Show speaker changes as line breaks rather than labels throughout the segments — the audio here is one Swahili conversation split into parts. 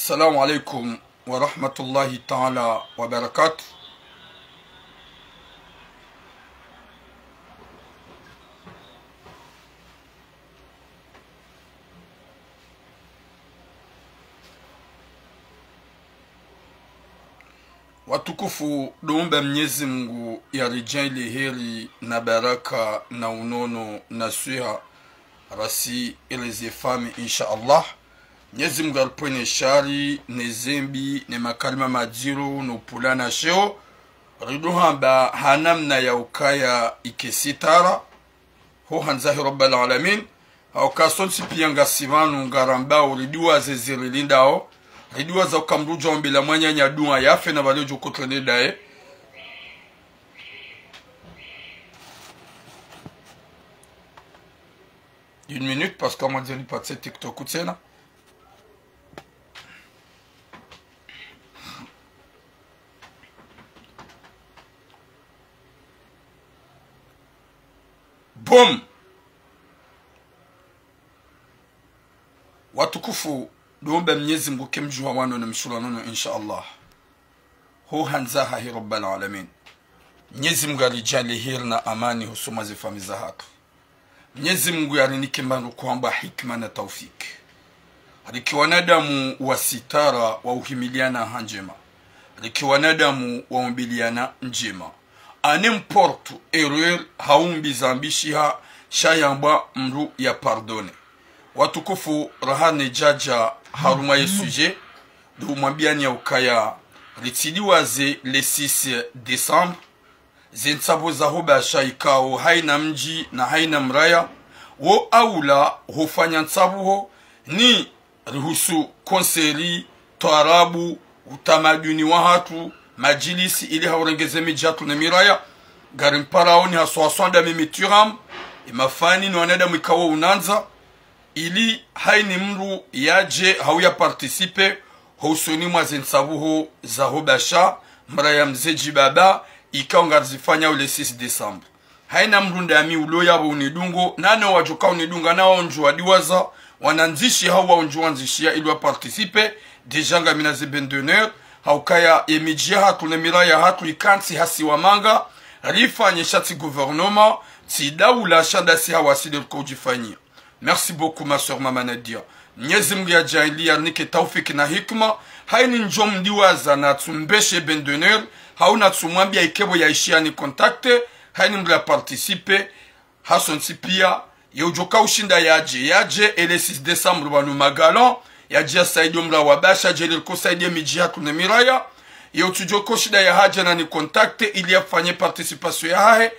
السلام عليكم ورحمة الله تعالى وبركاته. Watukufu, duombe Mwenyezi Mungu yarijali heri na baraka na unono na swiha rasi ilizifami insha Allah. Mwenyezi Mungu alipone shari ne zembi ne makalima majiru no pulana sheo riduhamba hanamna ya ukaya ikesitara ho hanzahi rabbal alamin au kasonsi piyanga sivanu ngaramba uridiwa zezilindao ridiwa za ukamruja ombila mwanya nyadua yafe na valiojo kotlene dae. Une minute parce qu'on m'a dit pas de TikTok ou tena. Boom. Watukufu, duombe Mwenyezi Mungu kemjua wano na mshula nono insha Allah. Ho hanzaha hi rabbal alamin. Mwenyezi Mungu alijali heri na amani husuma zifamiza hatu. Mwenyezi Mungu yarinike mbanu kwamba hikma na taufiki. Riki wanadamu wa sitara wa uhimiliana hanjema. Riki wanadamu wa umbiliana njema. Anemportu erreur haumbi zambishiha shayamba mru ya pardone. Watukufu rahane jaja haruma ye sujet. Du mwambiani ya ukaya ritidiwaze le 6 décembre. Zensabo za hoba shaikao haina mji na haina mraya. Wo aula hufanya nsabuho ni rihusu konseri, toarabu, utamaduni wa hatu, majilisi ili haurengeze mijatu na miraya. Garimparao haswaswanda mimituram, imafani ni wanada mwikawa unanza. Ili haini mru yaje hauya participe, hausoni mwa zensabuho za hobasha, mraya mzeji baba, ika ngarzifanya ule 6 Desembre. Haina mrunda mi uloya wa unidungo, nane wajoka unidunga na onjua diwaza, wananzishi hawa onjua nzishia ili wa participe, dejanga minaze bendener, haukaya emijia hatu na miraya hatu ikansi hasi wa manga, rifa nyeshati gouvernement, tida ula shanda si hawasile kujifanyia. Merci beaucoup ma soeur Mama Nadia. Mwenyezi Mungu ya jaili yarnike taufiki na hikma, haini njom diwaza na tumbeshe bendener, hauna tsumwambia ikebo ya ishia ni kontakte, haini mbila participe, hasonsi pia, ya ujoka ushinda yaje, ele 6 Desembre wanu magalan, yaje ya saidi mbila wabasha, jelilko saidi mijihatu na miraya, ya utujoko shida ya haja na ni kontakte, ili ya fanye participasyon ya hae,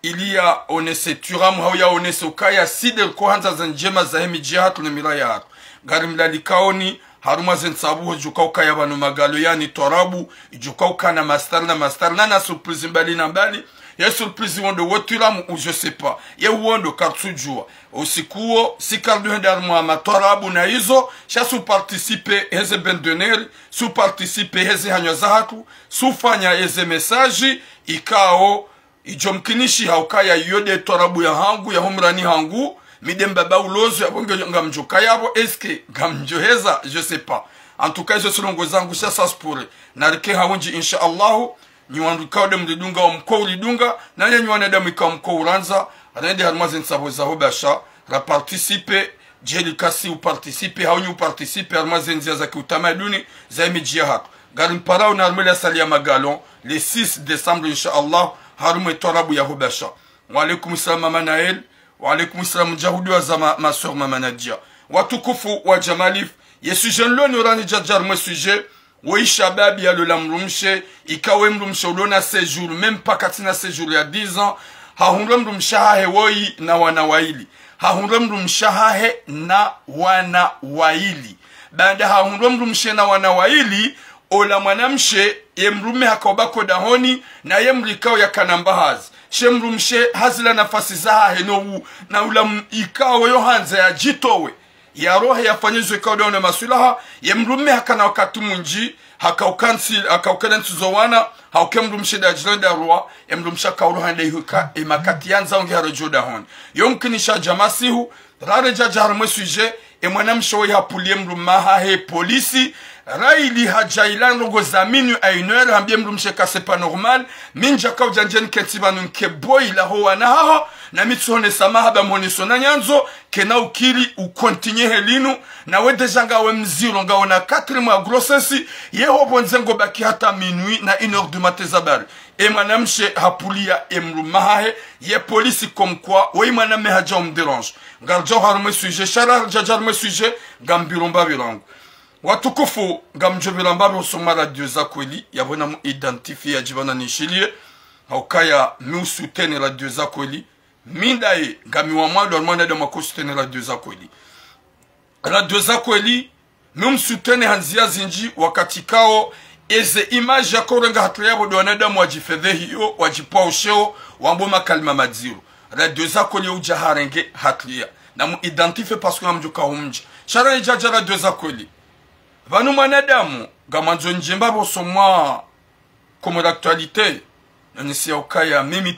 ili ya onese turamu, hau ya onese ukaya, sidel kohanza zanjema za hemi jihatu na miraya hatu. Gari mbila likaoni, haruma zensabu juka ukaya wanu magalo yani torabu juka ukana mastar na surprise mbali na mbali ya surprise wondo wotulamu ou je sais pas ya wondo kartujua usikuo sikardu hendarmu ama torabu na hizo shasu participe heze bendener su participe heze hanyoza hatu su fanya heze message ikao ijomkinishi haukaya yode torabu ya hangu ya humrani hangu midemba baulozo ya bonge ngamjoka yabo eske ngamjoheza je sais pas. En tout cas je selongo zangu sasa spore narike haunji insha Allah nywandu kawde mdunga wa mko ulidunga na nywana damu ka mko uranza rende harmazen sabo za hobasha ra participer jeli kasi u participer haunyu participer harmazen za kiutamaduni za imijia hatu garim parao na armela salia magalon le 6 décembre insha Allah harume torabu ya hobasha. Wa alaykum salam Mama Nael. Wa alaykum salam mjahudi wa zama ma soeur Mama Nadia. Watukufu wa jamalif yesu jenlo nurani jajar mwe sujet woi shababi ya lola mrumshe ikawe mrumshe ulona séjour même pas katina séjour ya 10 ans hahunre mrumshahe woi na wanawaili hahunre mrumshahe na wanawaili banda hahunre mrumshe na wanawaili ola mwanamshe ye mrume hakobako dahoni na ye mlikao ya kanambahazi shemrumshe hazila nafasi zaha henowu na ula ikawe yohanza ya jitowe ya rohe ya fanyizwe kauda una masulaha ye mrume hakana wakati munji hakaukana ntuzowana hauke mrumshe da jilanda ruwa ye mrumshe kauruha nda ihuka imakati yanza ungi harajo dahoni yomkinisha jamasihu rare jaja harmwe suje e mwanamshe wa hapulie mrumaha he polisi raili hajailan rogo zaminu ainuer hambie mrumsheka sepa normal minja ka ujanjeni ketiba nunke boy la ho wanaho na mitsone samaha ba monisona nyanzo kena ukiri ukontinye helinu na we deja nga we mziro nga ona 4 mois grossesse yeho bonzengo baki hata minuit na 1h du matin zabari e manamshe hapulia emrumahe ye police comme quoi we maname haja umderange ngarjo harme sujet shara jajarme sujet gambiromba birango watukufu ngamjobiramba bosoma radio za kweli yabona mu identifier ajibana nishilie haukaya mi soutene radio za kweli mindae ngami wa mwado almana de makosutene radio za kweli radio za kweli mi soutene hanzia zinji wakati kao eze image yakorenga hatriyabo do wanadamu wajifedhehi yo wajipausheo wamboma kalima madziro radio za kweli ujaharenge hatliya na mu identifier parce que amjuka humji shara ijaja radio za kweli vanu manadamu gamanzo njemba bosomwa comme l'actualité nanisi ukaya mimi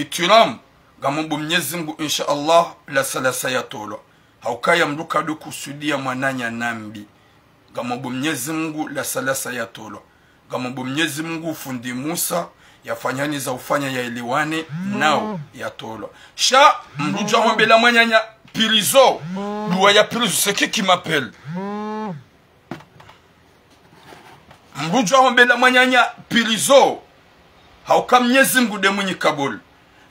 turam gamumbu Mwenyezi Mungu insha Allah la salasa ya tolo haukaya mduka do kusudia mwananya nambi gamumbu Mwenyezi Mungu la salasa ya tolo gamumbu Mwenyezi Mungu fundi Musa yafanyani za ufanya ya eliwane nao ya tolo sha mruja hombela mwanyanya pirizo duwa ya pirizo c'est qui m'appelle mruja hombela mwanyanya pirizo hauka Mwenyezi Mungu de mwenye kabul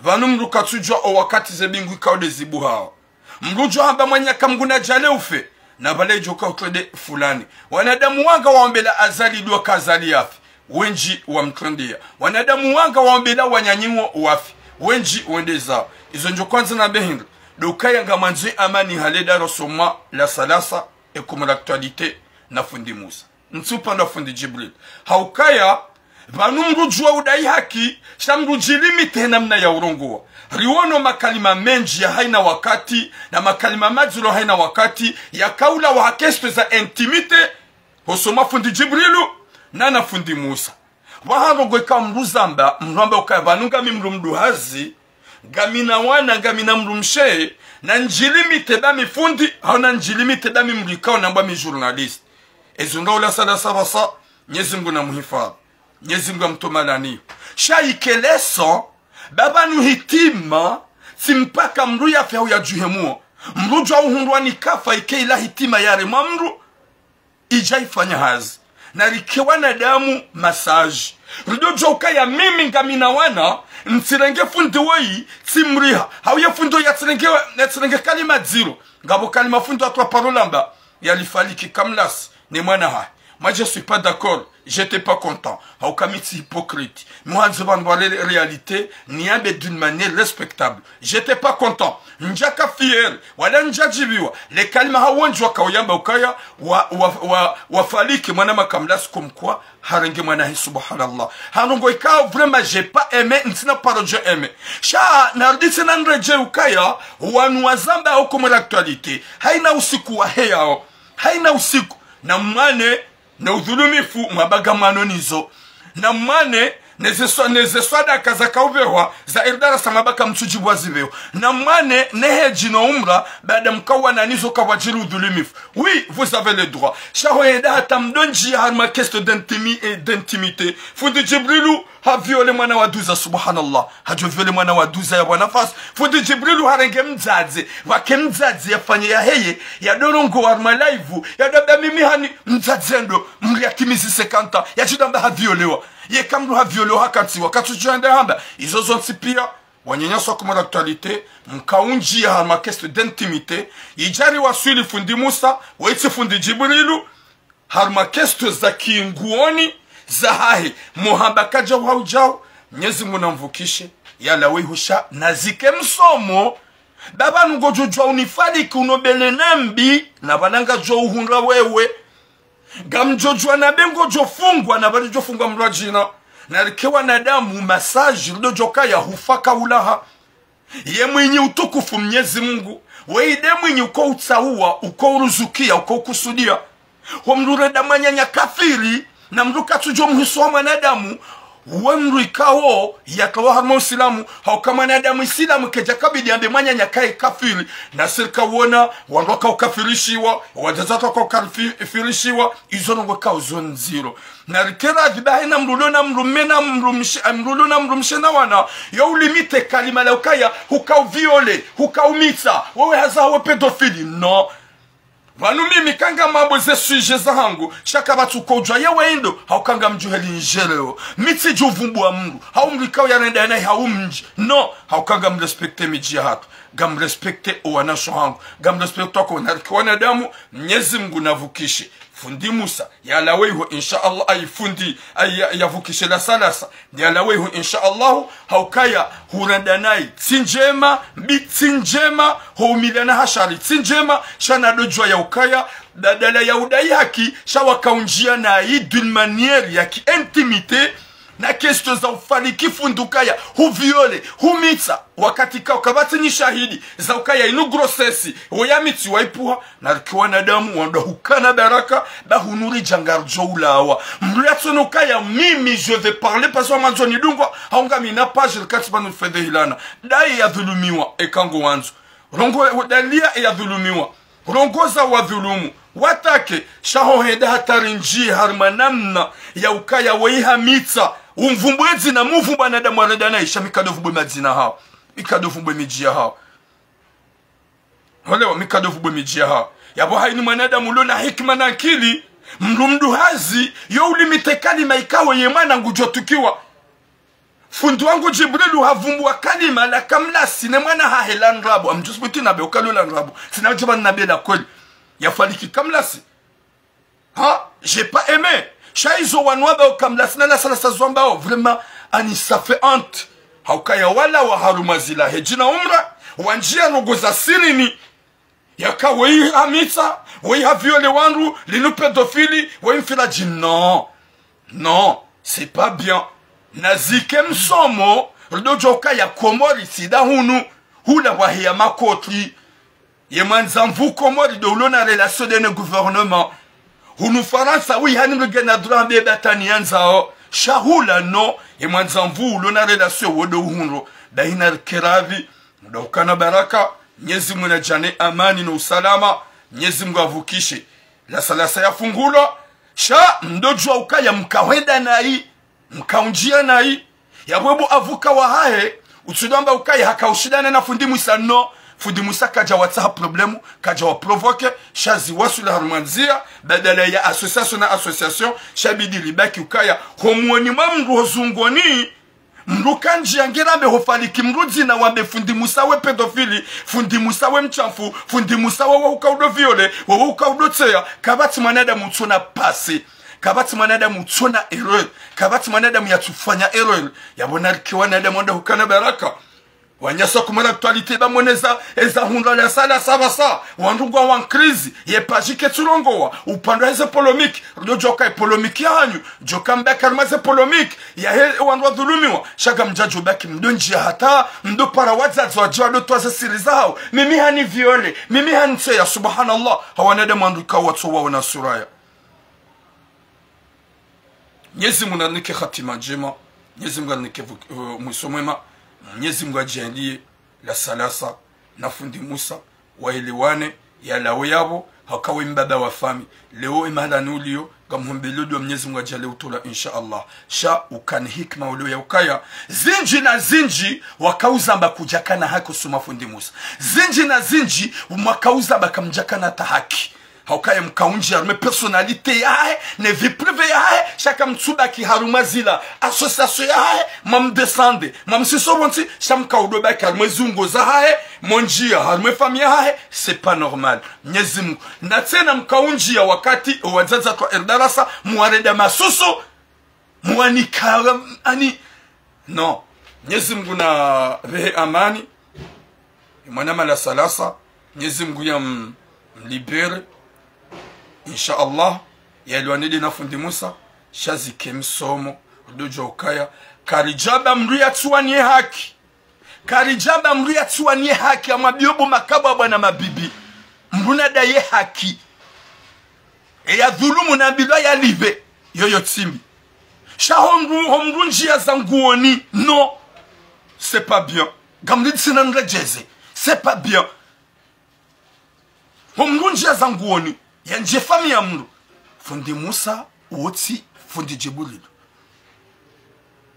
vanu mruka tujwa o wakati zebingu kaude zibu hao mruja hamba mwanya kamguna jale ufe na bale joka utrede fulani wanadamu wanga waombela azali duwa kazali yafi wenji wa mtrendia wanadamu wanga waombela wanyanyiwo wafi wenji wendeza izo njo kwanza na behinga dokaya ngamanzi amani haleda rosoma la salasa et comme l'actualité na fundi Musa ntupa na fundi Jibril haukaya vanu mrujua udai haki shamrujilimite namna ya urongoa riwono makalima menji ya haina wakati na makalima madzuro haina wakati ya kaula wa hakesto za intimite hosoma fundi Jibrilu na fundi Musa waharogo ka mruzamba mramba ukaya vanunga mimrumduhazi gamina wana gamina mrumshe na njilimite dami fundi hauna njilimite dami mrikao namba mi journalist ezunga ula sada sabasa Mwenyezi Mungu na muhifadhi Mwenyezi Mungu mtomalani shaikeleso baba nuhitima simpaka mru ya fya ya juhemuo mru jwa uhundwa ni kafa ike ila hitima yare mamru ijaifanya hazi na rikewa na damu masaji rido joka ya mimi ngamina wana ntsirenge fundi woi tsimriha hauye fundo ya tsirenge kalima zero ngabo kalima fundo atwa parolamba yalifaliki kamlas ni mwana hai moi je suis pas d'accord j'étais pas content haukamiti hypocrite moi je vais voir la réalité niambe d'une manière respectable j'étais pas content njaka fier wala njajibiwa le kalima hawanjwa kauyamba ukaya wafaliki mwana makamlas comme quoi harenge mwana subhanallah hanongo ikao vraiment j'ai pas aimé ntina paro je aimé sha nardisi nanreje ukaya wanu wazamba au comme l'actualité haina usiku wa heyao haina usiku na mwane na udhulumifu mabagamano nizo na mwane nezeswada kazaka uvewa za irdara samabaka mchujibu wazivewa na mwane neheji na umra baada mkawa na nizo kawajiri udhulumifu oui vous avez le droit shahoyeda hata mdonji ya harma kesto d'intimité fundi Jibrilu ha viole mwana wa duza subhanallah hajo viole mwana wa duza ya wanafasi fundi Jibrilu harenge mzaze wake mzaze ya fanye ya heye ya dorongo harma live ya dada mimi hani mzazendo mriakimizi 50 ya chidamba ha violewa ye kamru ha violewa hakati wakati juende hamba izo zonsi pia wanyanyaswa kuma l'actualité mkaunji ya harma kesto d'intimité ijari wasuli fundi Musa waiti fundi Jibrilu harma kesto za kiinguoni zahahi muhamba kaja waujao Mwenyezi Mungu namvukishe yala wehusha nazike msomo baba ngojojwa unifaliki unobele nambi na bananga jo uhunra wewe gamjojwa na bengo jofungwa na bali jofungwa mrajina na rikewa na damu masaji lidojoka ya hufaka ulaha ye mwenye utukufu Mwenyezi Mungu weide mwenye uko utsaua uko uruzukia uko kusudia homrure damanyanya kafiri na mruka tujo mhiswa mwanadamu wamrikawo yakawa harmo islamu hau kama na damu islamu keja kabidi ambe mwanya nyakae kafiri na sirka wona wandoka ukafirishiwa wajazata kwa ukafirishiwa izo nungwe ka uzon zero na rikera vibahe na mrulo na mrumena mrulo na mrumshena wana ya ulimite kalima la ukaya hukau viole hukau mitsa wewe haza we pedofili no vanu mimi kanga mambo ze suje za hangu shaka batu kojwa yewe indo haukanga mjuheli njeleo mitsi juvumbu wa mungu haumrikao ya nenda na haumji no haukanga mrespekte miji hatu gam respekte owanasho hangu gam respekte wako wanarikiwana damu Mwenyezi Mungu navukishe fundi Musa yalaweho insha Allah ay fundi ay yavukishe la salasa yalaweho insha Allah haukaya hurandanai tsinjema bitsinjema houmilana hashari tsinjema shana dojwa ya ukaya dadala ya udai haki shawakaunjia na hii d'une manière ya ki intimité na question za ufaliki fundukaya huviole humitsa wakati ka ukabati ni shahidi za ukaya inu grossesi oyamiti waipuha na kiwana damu wanda hukana baraka bahunuri jangarjo ulawa mriatso ukaya mimi je vais parler parce que manzoni dungwa haunga mina page le katibanu fede hilana dai ya dhulumiwa ekango wanzu rongo dalia ya dhulumiwa rongoza wa dhulumu watake shahoheda hatarinji harmanamna ya ukaya weiha mitsa umvumbwezi na muvumba na damu aredana isha mikadovubwe madzina hao mikadovubwe mijia hao holewa mikadovubwe mijia hao yabo haini mwanadamu lona hikma na akili mrumdu hazi yo ulimite kalima ikawa yemana ngujotukiwa fundu wangu Jibrilu havumbu wa kalima la kamla sine mwana hahelan rabu amjusbuti nabe ukalolan rabu sinajoba nabe la kweli yafaliki kamlasi ha j'ai pas aimé shaizo wanwaba kamlasi na sala zomba vraiment ani ça fait honte haukaya wala wa harumazila hejina umra wanjia rogoza sirini yaka wei hamita wei haviole wanru linu pédophile wei mfilaji non non c'est pas bien nazike msomo rodojoka ya komori sida hunu hula wahia makotri yemanza mvu komori de ulona relation de gouvernement hunu faransa wi hanimre gena drambe batanianzao shahula no yemanza mvu ulona relation wodo hunro daina keravi mudokana baraka Mwenyezi Mungu jane amani na usalama Mwenyezi Mungu avukishe la salasa ya fungulo sha ndojwa ukaya mkawenda nai mkaunjia nai yabwebu avuka wa hae utudamba ukaya hakaushidana na fundi Musa no fundi Musa kaja WhatsApp problemu kaja wa provoke shazi wasula harmanzia badala ya association na association shabidi libaki ukaya homuoni mamru hozungoni mrukanji angerambe hofaliki mrudzi na wambe fundi Musa we pedofili fundi Musa we mchafu fundi Musa we ukaudo viole we ukaudo tseya kabati mwanadamu tuna pasi kabati mwanadamu tuna erreur kabati mwanadamu yatufanya erreur yabona kiwana nadamu ndo hukana baraka wanyasa kumala actualité ba moneza eza hunda la sala sabasa wandungwa wan crise ye pajike tulongowa upanda eze polemique ndo joka polemique yanyu joka mbaka maze polemique ya he wandwa dhulumiwa shaka mjajo baki mdonji hata ndo para wazazi wajua ndo twaza siri zao mimi hani viole mimi hani ya subhanallah hawanada manduka watu wao na suraya Mwenyezi Mungu anike khatima njema Mwenyezi Mungu anike mwisho mwema Mwenyezi Mungu ajalie la salasa na fundi Musa waelewane ya lao yabo hakawe mbaba wa fami leo imala nulio gamhombelodo Mwenyezi Mungu ajalie utula insha Allah sha ukani hikma ulio ya ukaya zinji na zinji wakauza mbakujakana haki suma fundi Musa zinji na zinji mwakauza bakamjakana tahaki haukaya mkaunji harume personalite yae ne vie prive yae shaka mtsuba ki haruma zila association yae mamdesande mamsisobonti shamka udoba ki harume zungo za hae monjia harume famia hae c'est pas normal Mwenyezi Mungu na tena mkaunji ya wakati wazaza kwa erdarasa muareda masuso muanikara ani no Mwenyezi Mungu na rehe amani mwanama la salasa Mwenyezi Mungu ya mlibere insha Allah yalwanidi na fundi Musa shazike msomo dojo ukaya karijaba mria tuwanie haki karijaba mria tuwanie haki amabiobo makaba bwana mabibi mbuna daye haki ya dhulumu na bila ya live yoyo timbi sha homru njia za nguoni non c'est pas bien gamli sinanga jeze c'est pas bien homru njia za nguoni yanje famille ya mru fundi Musa woti fundi Jibril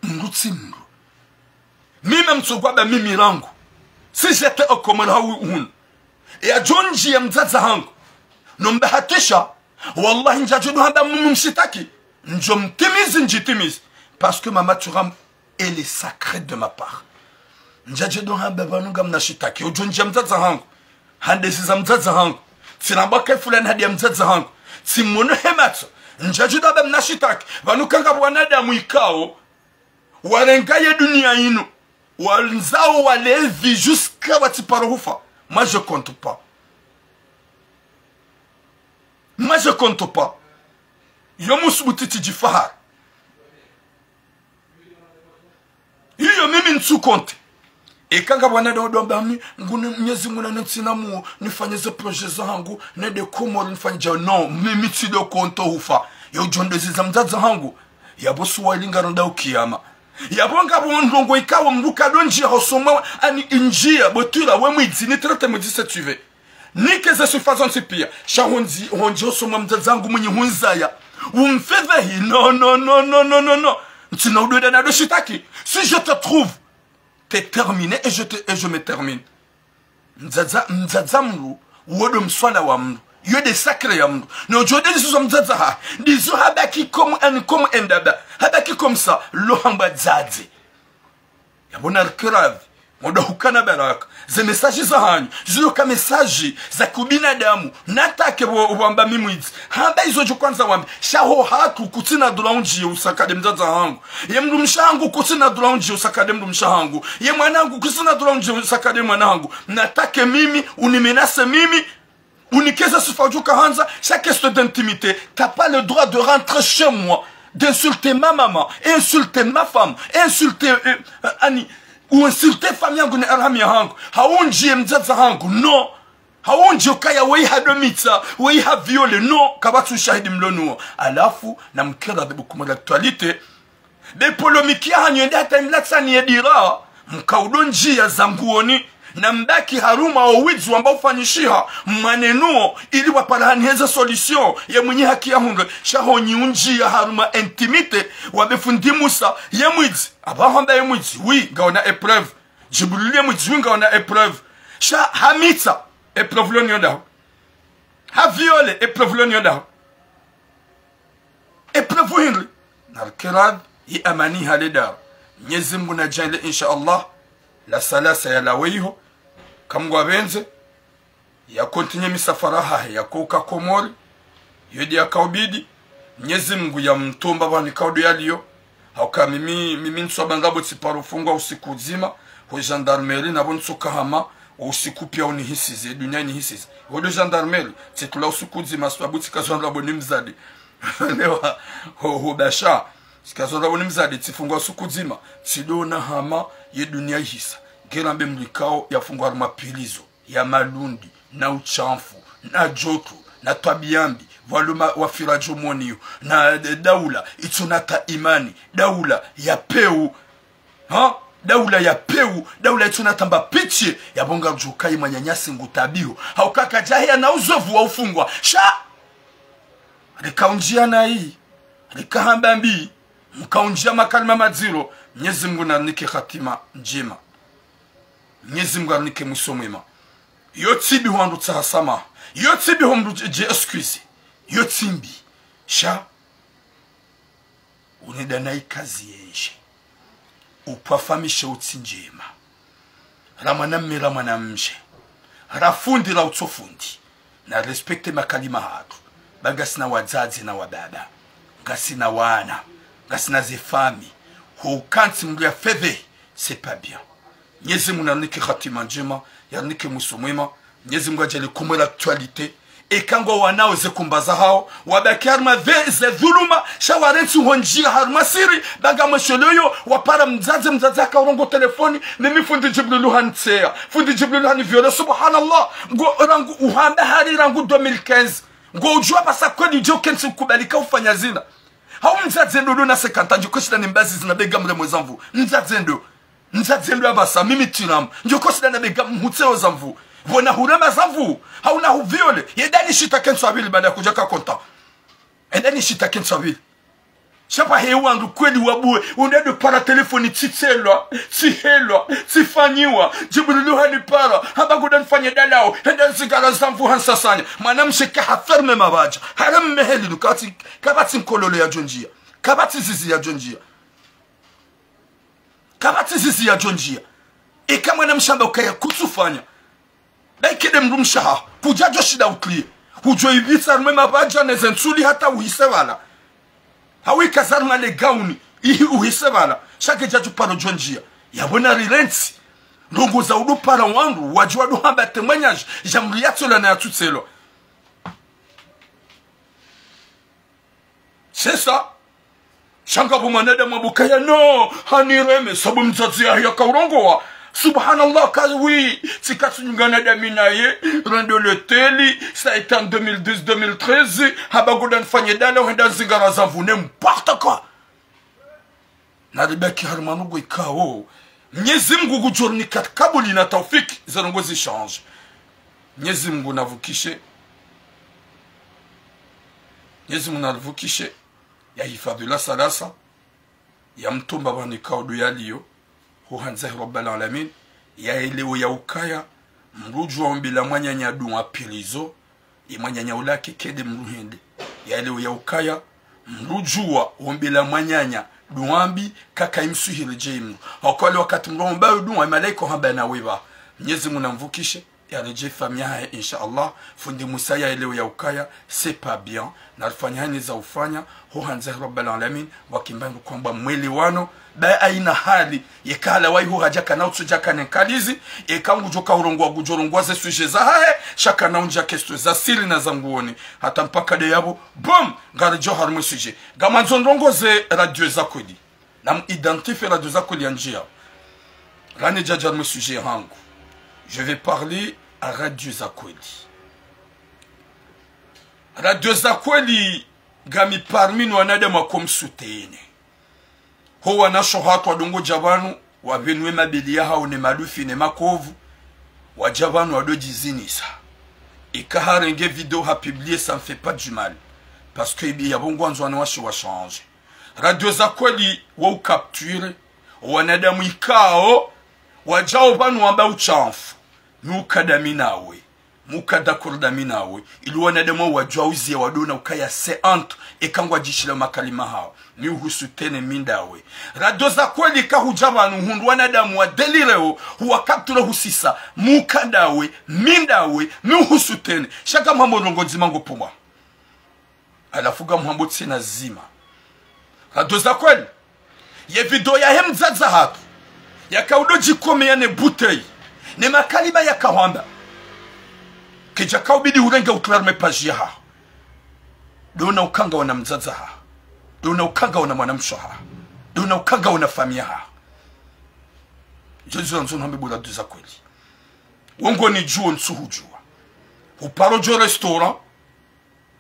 mrutsi mru mimi mtsogwa ba mimi rangu si j'étais au Komora hun et a jonji ya mzaza hangu nombahatisha wallahi njajudu handa mumshitaki njomtimizi njitimizi parce que mama turam elle est sacrée de ma part njajudu handa banuga mnashitaki ujonji ya mzaza hangu handesi za mzaza hangu sinabake fulani hadi ya mzaza hangu simono hematso njajudu handa mnashitaki vanukanga wanadamu ikao warengaye dunia inu walnzao walevi jusqu'à watiparufa. Moi je compte pas. Moi je compte pas. Yomus butiti jifahar. Iyo mimi nsu compte. E kanga wana do bami ngune Mwenyezi Mungu anatsina mu nifanye ze projet zangu ne de Komoro nifanye non mimi tido konto hufa. Yo jondezi za mzaza hangu. Yabosu walinga ronda ukiyama. Yabonga bondongo ikawa mbuka donji hosoma ani injia botura wemwizi ni trate mudise tuve nikeze sufazon sipia shahonzi honji hosoma mzangu mwenye hunzaya umfevehi non ntina udoda na doshitaki si je te trouve t'es terminé et je me termine mzaza mru wodo mswala wa mru yo de sacré ya mru no jode dizo mzaza ha dizo habaki comme endaba habaki comme ça lohamba zadze yabona alkirav modo hukana baraka ze message za hanyu zilo ka message za kubinadamu natake wamba mimwizi hamba izo jo kwanza wambi shaho hatu kutina dulaunji usakade mzaza hangu ye mndu mshangu kutina dulaunji usakade mndu mshangu ye mwanangu kutina dulaunji usakade mwanangu natake mimi unimenase mimi unikeza sifajuka hanza chaque question d'intimité t'as pas le droit de rentrer chez moi d'insulter ma maman, insulter ma femme, insulter Annie, ou insulter famille yangu na arhami yangu. Haunji mzaza hangu, non. Haunji ukaya weiha domitsa, weiha viole, non. Kabatu shahidi mlonuo. Alafu, na mkera de beaucoup d'actualité. De polemiki ya hanyo ndata imlatsa ni edira. Mkaudonji ya zanguoni. Na mbaki haruma owizu ambao ufanyishiha manenuo ili waparahanieza solution ya mwenye haki ya hunga shaho nyiunji ya haruma intimite wabefundi Musa ya mwizi abahamba ya mwizi oui ngaona épreuve Jibril ya mwizi oui ngaona épreuve sha hamita épreuve lo nyoda ha viole épreuve lo nyoda épreuve hinri narkirad yi amani halida Mwenyezi Mungu na jale insha Allah la salasa ya laweho kamgwa benze ya kontinye misafara hahe ya kuka Komori yodi ya kaubidi Mwenyezi Mungu ya mtomba bani kaudu yaliyo hauka mimi nsoba ngabo tsiparu fungwa usiku zima ho gendarmerie na bonso kahama usiku pia unihisize dunia nihisize ho gendarmerie titula usiku zima sababu tikazonda boni mzadi lewa ho basha sikazonda boni mzadi tifungwa usiku zima sidona hama ye dunia hisa gerambe mlikao yafungwa mapilizo ya malundi na uchamfu na joto na tabiambi waluma wafirajo moniyo na daula itunata imani daula ya peu daula ya peu daula itunata mbapichi ya bonga jukai manyanyasi ngutabio haukaka jahia na uzovu wa ufungwa sha rikaunjia na hii rikahamba mbi mkaunjia makalima madziro Mwenyezi Mungu na nike khatima njema Mwenyezi Mungu anike mwisho mwema yotibi huandu tsahasama yotibi huandu je excuse yotimbi sha unedanai kazi yenje upafamishe utsinjema ramana mje rafundi la utsofundi na respecte makalima hatu bagasina wazazi na wababa gasina wana gasina zefami hukanti mlu ya feve c'est pas bien Mwenyezi Mungu anike khatima njema yanike mwisho mwema Mwenyezi Mungu ajali kumwela actualité ekango wanao ze kumbaza hao wabakarma ze dhuluma shawarensi honjia harma siri baga msholoyo wapara mzaza kaurongo telefoni mimi fundi Jibril hantsea fundi Jibril hani viola subhanallah ngo rangu uhamba hari rangu 2015 ngo ujua basa kweli jo kensi kubalika ufanya zina hau mzadzendo do na 50 ans njoko shida nimbazi zina bega mre mwezamvu nzadzendo abasa mimi tiram njoko shida na bega mhutseo zamvu vona hurema zamvu hau na huviole yedani shita kenso abili baada kuja ka konta endani shita kenso abili Chapa hewangu kweli wabue unendo para telefoni titelwa tihelwa tifanyiwa jibulilu hani para habagudan fanye dalao henda zigara zamvu hansasanya manamshe ka haferme mabaja haram meheli nukati kabati mkololo ya jonjia kabati zizi ya jonjia kabati zizi ya jonjia kama namshamba ukaya kutufanya daikide mrumshaha kujajo shida uklie hujo ibita rume mabaja nezensuli hata uhisewala hawi kazarma le gauni ihi uhisebala shake jaju paro jonjia yabona rilensi ndongo za udu para wangu wajua do hamba témoignage jamriato la na tutselo c'est ça shanga bumanada mabukaya no hanireme sabu mzazi ya kaurongoa subhanallah kawi tikatunyungana daminaye rendo le teli ça a été en 2012-2013 habagodan fanyedala wenda zingara zamvu n'importe quoi naribaki harmanugo ikao Mwenyezi Mungu kujorni katkabuli na taufiki zanongozi change Mwenyezi Mungu navukishe Mwenyezi Mungu navukishe ya hifadhi la salasa ya mtumba bani kaudu yaliyo huhanza rabbal alamin ya elewo ya ukaya mruju ombila mwanyanya duwa pilizo imwanyanya ulake kede mruhende ya elewo ya ukaya mruju ombila mwanyanya duambi kaka imsuhile jemu akole wakati mromba duwa malaika hamba na weba Mwenyezi Mungu namvukishe ya reje famia inshallah fundi Musa ya elewo ya ukaya c'est pas bien nalifanya hani za ufanya huhanza rabbal alamin wakimbangu kwamba mweli wano ba aina hali yekala wai hu hajaka na utsujaka nenkalizi ekangu joka urongwa gujorongwa ze suje za hae shaka na unja kesto za siri na zanguoni hata mpaka de yabo bom ngarijo harmu suje gamanzo ndongo ze radio za kodi na identifier radio za kodi njia rani jajar mu suje hangu je vais parler à Radio Zakweli. Radio Zakweli gami parmi nous anadema komsutene. Ho wanasho hatu wadongo jabanu wabenwe mabilia hao ne malufi ne makovu wajabanu wadojizinisa. Ikaharenge vidéo ha publié ça me fait pas du mal parce que ya bongo anzwana washi wa change. Radio Zakweli wa capture wanadamu ikao wajao banu wamba uchanfu mukadaminawe mukadakurdaminawe iliwana demo wajauzi ya wadona ukaya seant ekangwa jishila makalima hao ni uhusutene mindawe radio za kweli kahujabanu hundwana damu wa delireo huwa kaptura husisa mukadawe mindawe ni uhusutene shaka mhambo rongozi mango puma alafuga mhambo tsena zima radio za kweli ye video ya hemzaza hatu ya kaudo jikome ya ne butei ne makaliba ya kawamba kija kaubidi urenga uklarme pajiha dona ukanga wana mzaza ha dona ukanga wana mwanamsho ha dona ukanga wana famia ha jozo nzo nhambe bula duza kweli wongo ni juo nsuhujua uparo jo restaurant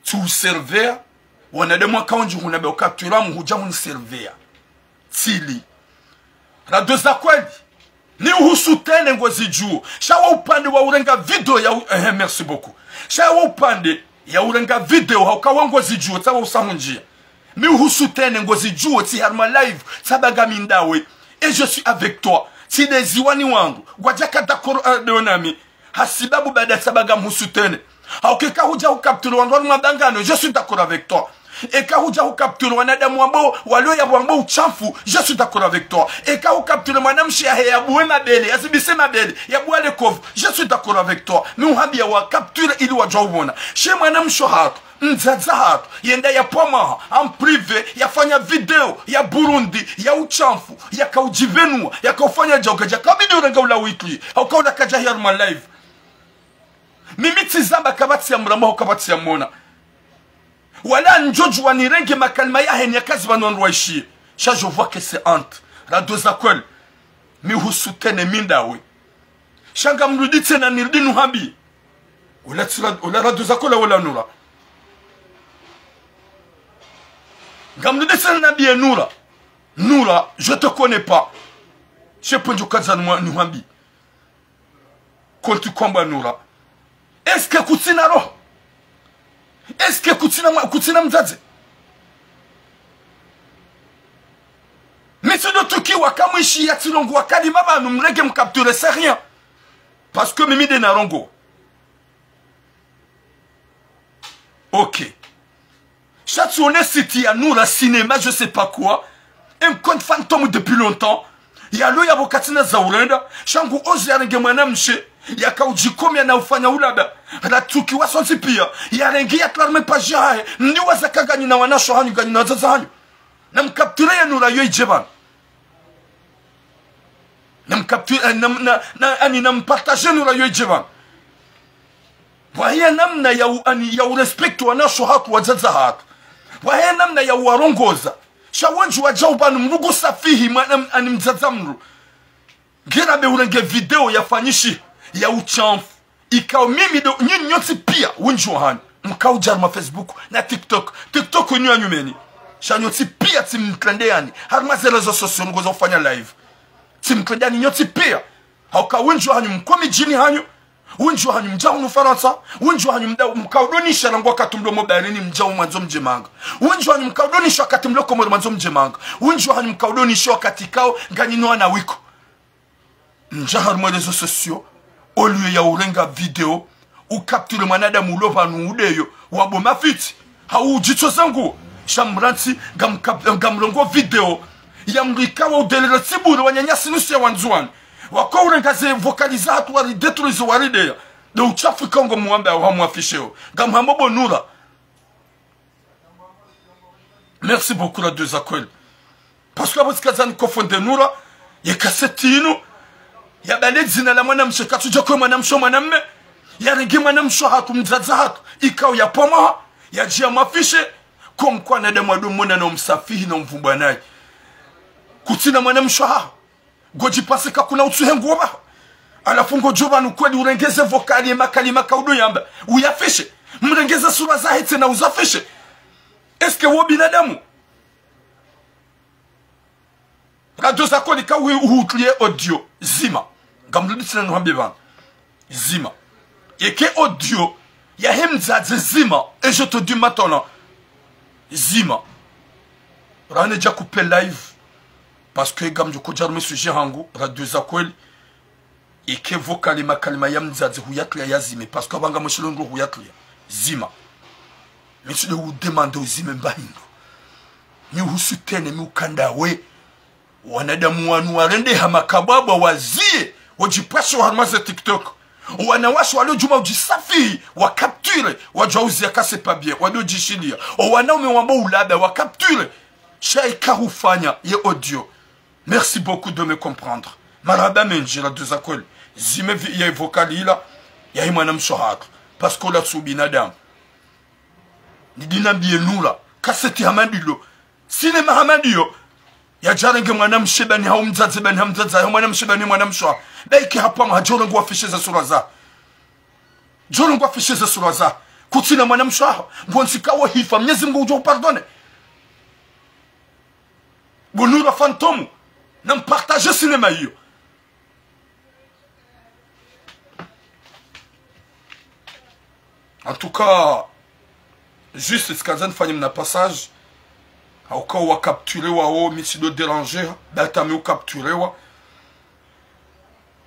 tu server wana demo kaunji hunabe ukaptura muhuja hun server tili radoza kweli ni uhusutene ngozi juu shawa upande wa urenga video ya merci beaucoup shawa upande ya urenga video haukawa ngozi juu tawa usamunjia ni uhusutene ngozi juu ti harma live sabaga mindawe et je suis avec toi ti deziwani wangu gwajaka dakoro deonami hasibabu baada sabaga mhusutene haukeka huja ukapturu wangu mabangano je suis d'accord avec toi et quand vous avez capturé wanadamu ambao walio ya bwambo uchafu je suis d'accord avec toi et quand vous capturez madame chia ya bwe mabele asibise mabele ya bwale kovu je suis d'accord avec toi mais uhabia wa capture ili wajua ubona chez madame shohato mzaza hatu yenda ya poma en privé yafanya video ya Burundi ya uchafu ya kaujivenua ya kaufanya jogaja kabidi urenga ula weekly au kaula kaja here my live mimi tizamba kabati ya mramo kabati ya mona wala njoju wanirenge makalma ya henya kazi wanonroishi cha je vois que c'est honte radio za kweli mi husutene mindawe shanga mrudi tena nirudi nuhabi wala radio za kweli wala nura Gamde sen nabi Noura. Noura, je te connais pas. Je peux dire que nous hambi. Quand tu combats Noura. Est-ce que kutina ro? Est-ce que kutina mzaze? Monsieur de Tuki wakamwishi yatilongo wakadi maba nous mrege m'capturer c'est rien. Parce que Mimi de Narongo. Ok. Chatsone City à nous, la cinéma, je sais pas quoi. Un compte fantôme depuis longtemps. Il y a l'oya bokatina zaurenda. Shangu ozi ya renge mwanamshe. Ya kaujikomi ya na ufanya ulaba. La tuki wa sonti pia. Ya rengi ya klarme pa jahe. Ndi wazaka ganyi na wanasho hanyu ganyi na wazaza hanyu. Na mkapture ya nula yoi jeban. Na mkapture, na mpartaje nula yoi jeban. Wahia namna ya urespektu wanasho haku wazaza haku. Wahia namna ya uwarongoza. Shawanju wajawbanu mrugu safihi ani mzazamru. Gira be urenge video ya fanyishi ya uchamfu. Ikao mimi do nyini nyoti pia wenju wahani. Mkao jarma Facebook na TikTok. TikTok wenyu anyumeni. Shanyoti pia timklende yani. Harmaze rezo sosyo ngoza ufanya live. Timklende yani nyoti pia. Hauka wenju wahani mkomi jini hanyu. Wenju hanyu mjao nufaransa. Wenju hanyu mkaudonisha na wakati mdomo bayarini mjao mwanzo mjemanga. Wenju hanyu mkaudonisha wakati mloko mwanzo mjemanga. Wenju hanyu mkaudonisha wakati kao ganinoa na wiko. Njahar mwerezo sosyo. Olu ya urenga video. Ukaptule manada mulopa nuudeyo. Wabo mafiti. Hau ujito zangu. Shamranti gamrongo video. Ya mrikawa udelele siburu wanyanyasi nusi ya wanzuani. Wako urengaze vocaliza hatu wari detruizo waridea. De uchafu kongo muambe au hamu afisheo. Gamhamobo Noura. Merci beaucoup la deux akweli. Parce que vous kazani kofonde Noura. Ya kaseti inu. Ya bale zina la mwanamshe. Katuja kwe mwanamsho mwanamme. Ya rengi mwanamsho hatu mzaza hatu. Ikao ya pomaha. Ya jia mwafishe. Komkwa nade mwadu mwena na msafihi na mvumbanayi. Kutina mwanamsho hatu. Goji pase kakuna utsuhengu waba. Alafu ngojoba nukweli urengeze vokali makali makaudo yamba. Uyafishe. Mrengeze sura za hete na uzafishe. Eske wo binadamu? Radio zako ni kawe uhutlie audio. Zima. Gamludi tina nuhambe bana. Zima. Yeke audio. Ya hemzaze zima. Et je te dis maintenant. Zima. Rane ja coupe live. Parce que gam joko jarme sujet hangu radio zakweli ike vokali makalima ya mzazi huyatlia ya zime parce que abanga mshilongo huyatlia zima mitsule udemande uzime mbahindo ni husutene mi ukanda we wanadamu wanu warende hamakababa wazie wajipasho harmaze TikTok wanawasho walio juma ujisafi wakapture wajauzi ya kase pas bien walio jishilia wanaume wamba ulaba wakapture shaika hufanya ye audio. Merci beaucoup de me comprendre. Marada menji la deux akweli. Zime ya vocali la ya imanam shohak. Parce que la subinadam. Ni dinambie Noura. Kaseti hamadilo. Cinéma hamadio. Ya jarenge mwanam shebani haumzaze bani hamzaze mwanam shebani mwanam shoha. Daiki hapa majorengo wafishe za suraza. Jorengo wafishe za suraza. Kutina mwanam shoha. Mbonsikawa hifa. Mnyezi Mungu ujo pardonne. Noura fantôme. N'en partagez cinéma yo. En tout cas, juste ce qu'on fait un passage, au cas où on capturé ou si de déranger, d'attendre ou capturer ou.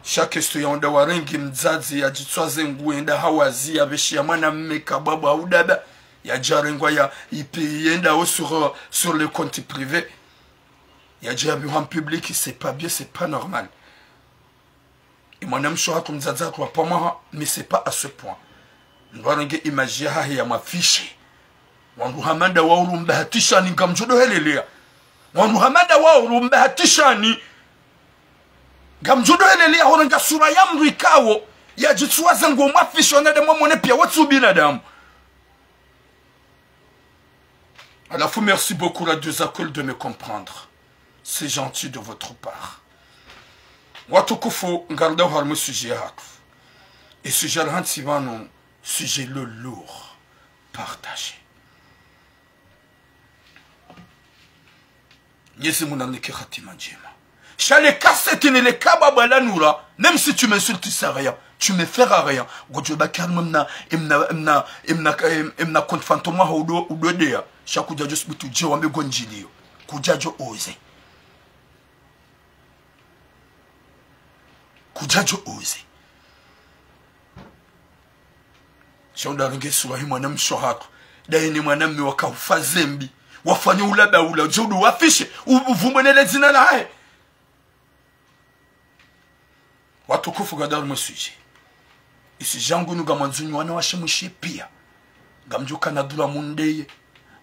Chaque question de warengi mzazi ya jitwaze nguenda hawazi ya beshi ya mana meka baba ou daba ya jarengwa ya ipi yenda ou sur le compte privé. Il y a déjà un public, c'est pas bien, c'est pas normal. Et mon âme sera comme Zaza, toi, pas moi, mais c'est pas à ce point. Nous allons imaginer, à ma fiche. Wandu hamanda wa urumba hatishani gamjodo helelea. Wandu hamanda wa urumba hatishani gamjodo helelea horenga sura ya mrikawo ya jitsuwaza ngo mafishi wanade mwamone pia watu binadamu. À la fois, merci beaucoup, la deux accueils de me comprendre. C'est gentil de votre part. Watokufo ngarda harmo sujet hatu. Et sujet hantivano sujet le lourd partagé. Mwenyezi Mungu anike khatima njema. Chale cassette ni le kaba balanura, même si tu m'insultes, tu sais rien. Tu me feras rien. Gojo bakal imna compte fantoma ou dea. Chaque dia just bitu je wambe gonjilio. Kujajo oze. Kujajo oze. Shonda ringe suwahi mwanam shohako. Daini mwanam mi wakafazembi. Wafanya ulaba ula jodu wafishe. Uvumenele zina la hae. Watukufu gadar msuje. Isi jangu nuga manzunyu wana washemushie pia. Gamjuka na dula mundeye.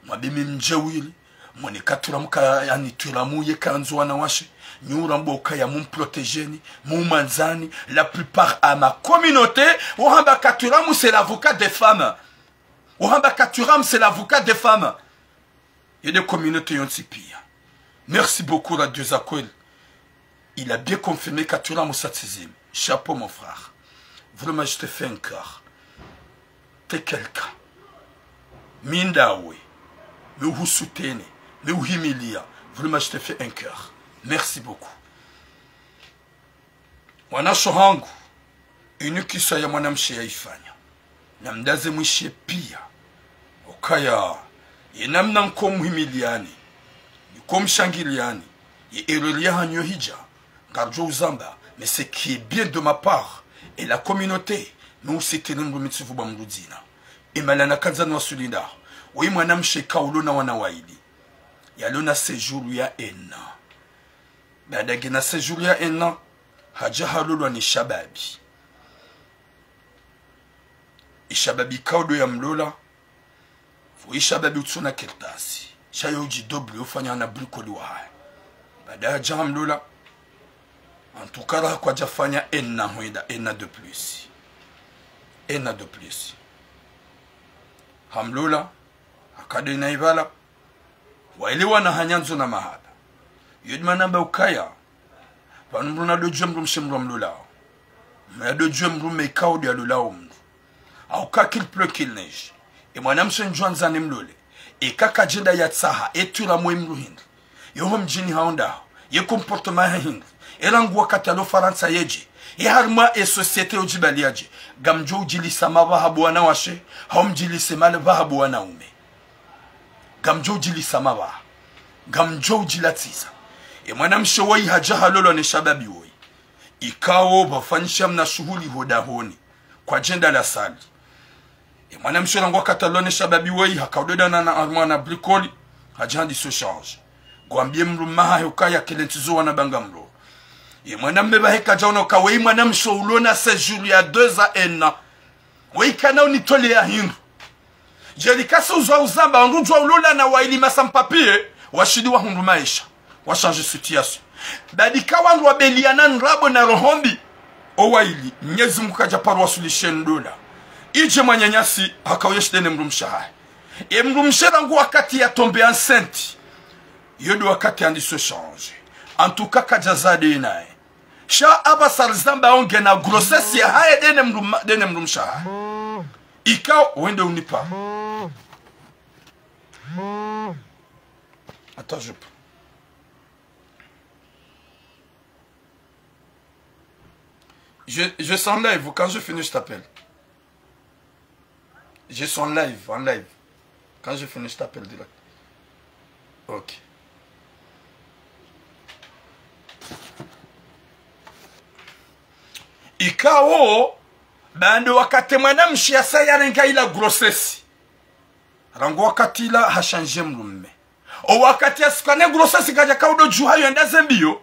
Mwabimi mjewili. Mwene katura muka yani turamuye kanzu wana washe. Nyura mboka ya mumprotégeni. Mumanzani. La plupart à ma communauté. Wahamba katuramu c'est l'avocat des femmes. Wahamba katuramu c'est l'avocat des femmes. Il y a des communautés qui ont pire. Merci beaucoup la Dieu Zakwel. Il a bien confirmé Katuramu Satsizim. Chapeau mon frère. Vraiment je te fais un cœur. T'es quelqu'un. Mindawe. Me vous soutenez. Me vous humilia. Vraiment je te fais un cœur. Merci beaucoup. Wana shohangu. Inukisa ya mwanamshe ya ifanya. Namdaze mwishe pia. Okaya. Yenamna nkomuhimiliani. Nikomshangiliani. Yeerelia hanyo hija. Garjo uzamba. Mais ce qui est bien de ma part. Et la communauté. Nous c'était n'umrumitsu bamrudina. Imalana kanzano wasulida. Oui mwanam sheka ulona wanawaidi. Yalona séjour ya enna. Badagi na séjour ya enna. Hajahalulwa ni shababi. Ishababi kaudo ya mlola. Ishababi utsuna kertasi. Shayo uji dobli ufanya na brikoli wa haya. Bada jam lola. En tout cas, kwa jafanya enna huida, enna de plus. Enna de plus. Hamlola, akade na ibala. Waelewa na hanyanzo na mahaba. Yudma namba ukaya. Panumruna do jemrum shemrum lola. Mais de jemrum me kaudi ya lola umru. Au ka qu'il pleut qu'il neige. Et moi nam sen juan zanem lole. Et kaka jenda yatsaha etura muimru hindi. Yohom jini haonda. Ye comportement hindi. Elangu wakati alo Faransa yeje. Harma e societe ujibali yaje. Gamjo ujili sama vahabu wana washe. Haum jili semale vahabu wana ume. Gamjo ujili sama vaha. Gamjo ujila tisa. E mwanamshe wai hajaha lolo ne shababi wai. Ikawo bafanisha mna shuhuli hodahoni. Kwa jenda la sali. E mwanamshe langu wakati alo ne shababi wai. Hakaudeda na armana brikoli. Hajandi so change. Gwambie mrumaha yukaya kelentizo wana banga mro. Et mwanam meba heka jauna ka wei mwanam showlona séjour ya 2 ans enna. Wei kana unitole ya hindu. Jeli kasa uzwa uzamba onrujwa ulola na waili masampapie washidi wa hundu maisha. Wa changer situation. Badika wandu wa beliana nrabo na rohombi. O waili Mwenyezi Mungu kaja parwa sulishen dola. Ije mwanyanyasi hakaweshi dene mrumshaha. E mrumshera ngu wakati ya tombe enceinte. Yodo wakati andi se change. En tout cas kajazade inae. Sha aba sarzamba onge na grossesse ya haye dene mrumsha. Ika wende unipa. Attends, je suis en live. Quand je finis, je t'appelle. Je suis en live, Quand je finis, je t'appelle direct. Ok. Ikao bando wakati mwanamshi asa yarenga ila grossesse. Rango wakati ila hashanje mrume. O wakati asikane grossesse kaja kaudo juhayo enda zembio.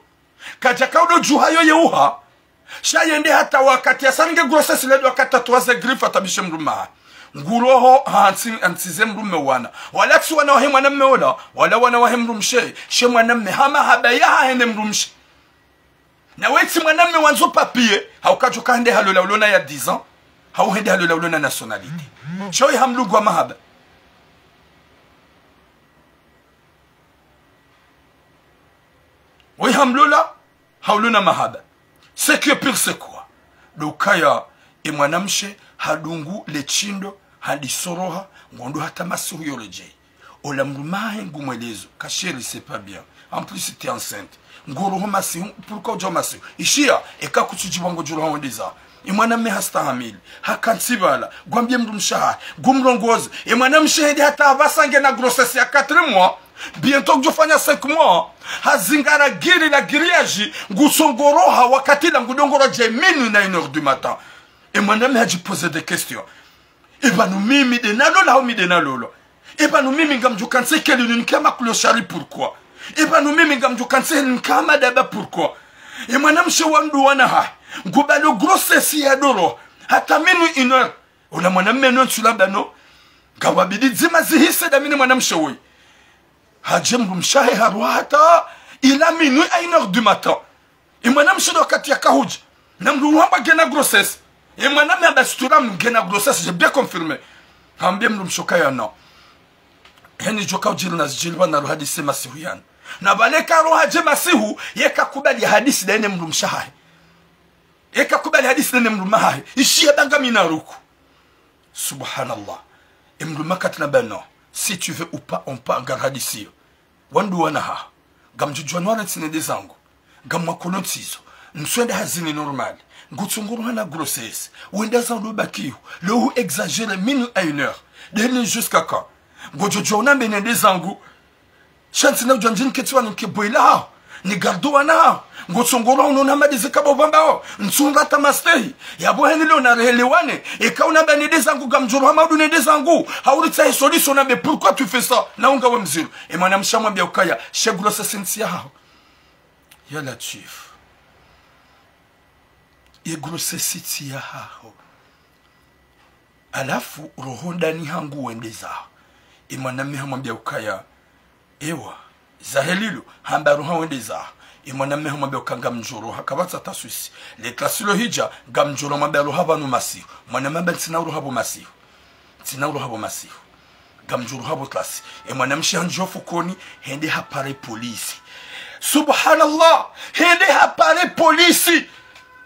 Kaja kaudo juhayo yeuha. Shayende hata wakati asange grossesse ledo wakati atuwaze grifa tabishe mruma. Nguroho ansize mrume wana. Walaksi wana wahe mwanamme ola. Wala wana wahe mrumshe. She mwanamme hama habaya hahene mrumshe. Na weti mwanamme wanzo papier. Haukajo kande halola ulona ya 10 ans. Hauhende halola ulona nationalité. Shoyi hamlugwa mahaba. Oui hamlola. Haulona mahaba. Ce qui est pire c'est quoi? Dokaya e mwanamshe hadungu lechindo hadisoroha ngondo hata masuhu yoleje. Ola mrumahe ngumwelezo. Kasheri c'est pas bien. En plus c'était enceinte. Ngoro masi pourquoi jo masi. Ishia eka kuchijiwa ngojuro hawendeza. Imwana me hasta hamili. Hakantsibala. Gwambie mdumshaha. Gumrongozi. Imwana mshahidi hata avasange na grossesse ya 4 mois. Bientôt que je fanya 5 mois. Hazingara giri la grillage. Ngusongoroha wakati la ngudongoro jeminu na 1h du matin. Imwana me haji poser des questions. Eba nous mimi de nalola ou mi de nalola. Eba nous mimi ngamju kanse keli nunkama klochari pourquoi. Eba nous mimi ngamju kanse nkama daba pourquoi. Et madame Chewandu wanaha. Ngubalo grossesse ya doro. Hata minu 1 heure. Ola madame menon sur la bano. Gawabidi zimazi hisse da minu madame Chewoy. Hajem rumshahe harwa hata. Il a minuit à 1h du matin. Et madame Chedo katia kahuj. Namdu wamba gena grossesse. Et madame Yabasturam gena grossesse. J'ai bien confirmé. Hambiem rumshokaya non. Heni joka ujiri na zijilwa na ruhadisi masihu yani. Na baleka ruhaje masihu yeka kubali hadisi da ene mrumshahe. Yeka kubali hadisi da ene mrumahe. Ishi ya danga minaruku. Subhanallah. Et mrumakat na bano. Si tu veux ou pas, on peut en hadisi. Wandu wanaha. Gamjujuanwana tsine dezangu. Gamwakono tsizo. Nswende hazini normal. Ngutsunguru hana grossesse. Wenda zandu bakihu. Lehu exagere minu à 1 heure. Dehene jusqu'à quand? Ngojojouna bene dezangu. Chansi na ujanjini ketuwa nke boila hao. Ni gardo wana hao. Ngotsunguru unona madize kabo bamba hao. Nsunga tamastehi. Yabo heni leo na rehelewane. Eka una bene dezangu gamjuru hamadu ne dezangu. Haurita histori sona be pourquoi tu fais ça? Na unga wa mziru. E mwana mshamwa bia ukaya. Shegula sa sensi ya hao. Ya latif. Ye grossesse ya hao. Alafu rohonda ni hangu wendeza. Imwanami hamwambia ukaya. Ewa zahelilo hamba roha wendeza. Imwanami hamwambia ukanga mjoro hakabata taswisi. Letlasilo hija gamjoro mwambia roha vanu masihu. Mwanamamba tinauru habo masihu. Tinauru habo masihu. Gamjoro habo klasi. Imwanami shihanjofu koni hende hapare polisi. Subhanallah. Hende hapare polisi.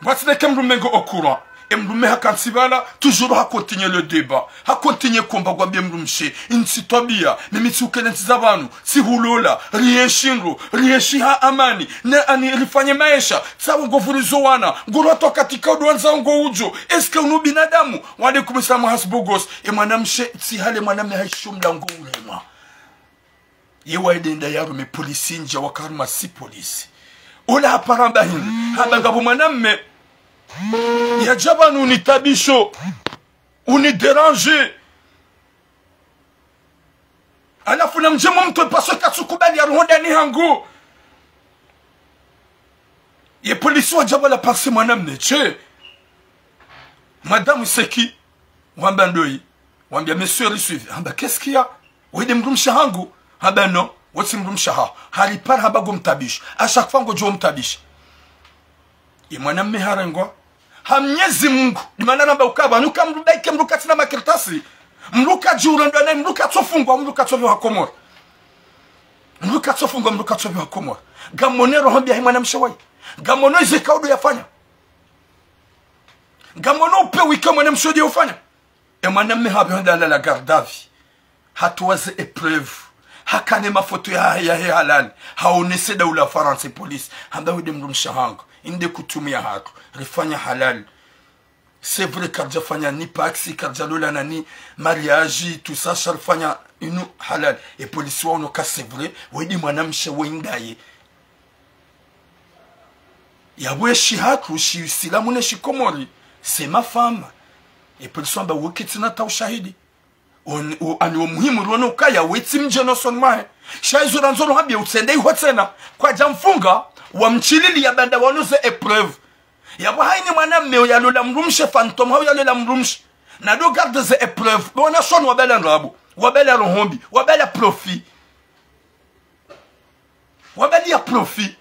Voici que Mrumengo au courant. Et Mrume ha kansibala, toujours ha continuer le débat. Ha continuer combat kwa bien Mrumshe. Insi tobia, mimitsuke nentizabanu, si hulola, rieshinro, rieshiha amani, ne ani rifanye maisha, sawa ngofurizo wana, ngoroto katika udwanza ngo ujo, eske unu binadamu, wale kumisama hasbogos, e mwanamshe, si hale mwaname haishumla ngo ulema. Yewa edenda yaro me polisi nja wakaruma si polisi. Ola haparamba hindi, habangabu mwaname, ya jabanu unitabisho, uniderange. Alafu na mjemo mtu paso katsukubali ya ruhonda ni hangu. Ye polisi wa jabala parsi mwanamne, che. Madame Seki, wamba ndoi, wambia monsieur risuivi. Hamba, qu'est-ce qu'il y a? Wede mrumsha hangu? Hamba non, wati mrumsha ha. Haripar haba gomtabish. A chaque fois ngo jo mtabish. Ye mwanamne harengwa. Hamnyezi Mungu dimana namba ukaba nuka mrudaike mruka tina makirtasi mruka jurando na mruka tsofungwa mruka tsovyo hakomora mruka tsofungwa mruka tsovyo hakomora gamonero hambia himana mshawai gamono zikaudo yafanya gamono pe wika mwana mshodi ufanya emana mehabi handa la gardavi hatuwaze épreuve hakane mafoto ya halali haonese daula France police hamba wede mrumshahango inde kutumia hako rifanya halal. C'est vrai karja fanya ni paxi karja lola nani mariage tout ça sharfanya inu halal et police wa unoka c'est vrai wedi mwanamshe wendaye yawe shihatu shi silamu ne shikomori c'est ma femme et police wa ba wekitina ta ushahidi ani muhimu ruono kaya weti mjeno sonmae shaizo ranzoro habi utsende ihotena kwa jamfunga wa mchilili ya banda wanuze épreuve. Yabo haini mwaname ya lola mrumshe fantôme hao ya lola mrumshe. Na do garde ze épreuve. Bona son wabela nrabu, wabela rohombi, wabela profit. Wabela ya profit.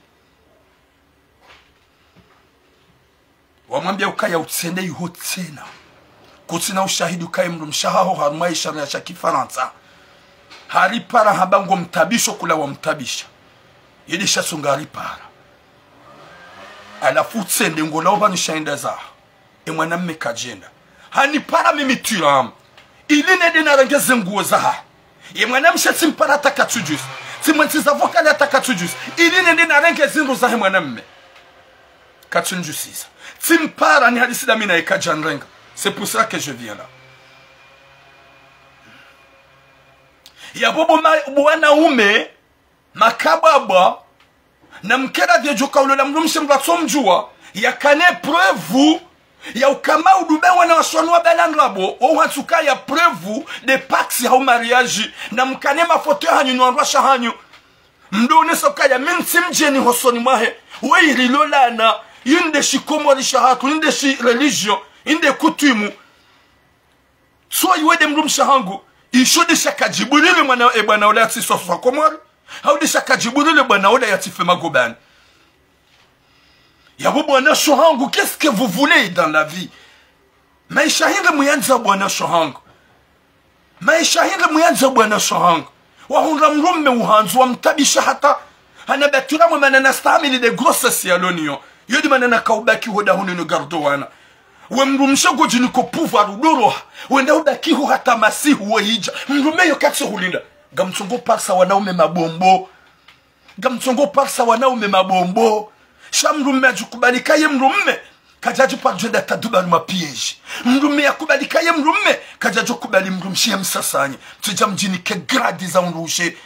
Wamwambia ukaya utsende ihotena. Kutina ushahidi ukaya mrumsha hao harumai sharia ya Kifaransa. Haripara habango mtabisho kula wa mtabisha. Yedisha sunga haripara. Alafu tsende ngola oba nishaenda za e mwanamme kajenda hani para mimi turam ili ne dena rangeze nguo za e mwanamme shetsim para takatujus timwenzi avokali atakatujus ili nende na renge zindu za mwanamme katunjusisa timpara ni hadisi damina ikajanrenga. C'est pour ça que je viens là. Ya bobo wanaume makababa na mkera vya joka ulola mrumshe mratomjua ya kane preuve ya ukama udube wana waswanua belandrabo o wansuka ya preuve de pax ya mariage na mkane mafoto ya hanyu nwandwasha hanyu mdone soka ya minti mjeni hosoni mahe weiri lolana inde shikomo lishahatu inde shi religion inde kutumu so iwede mrumsha hangu ishodi shakajiburile mwana ebana ola yati soswa komori haudi shakajiburile bwana ola yati fema gobani. Yabo bwana shohangu, qu'est-ce que vous voulez dans la vie? Maisha hile muyanza bwana shohangu, maisha hile muyanza bwana shohangu. Wahunra mrumme uhanzu wa mtabisha hata hanabatura mwana stamili de grossesse ya lonio yodi manana kaubaki hoda hunino gardo wana wemrumsha gojini ko pouvoir udoro wenda ubaki hu hata masihu wehija mrume yo katso hulinda gamtsongo parsa wanaume mabombo gamtsongo parsa wanaume mabombo shamrume ajukubalika ye mrume kajaji parjenda taduba ma piège mrume yakubalika ye mrume kajaji kubali mrumshi msasanye tuja mjini ke gradi za unrushe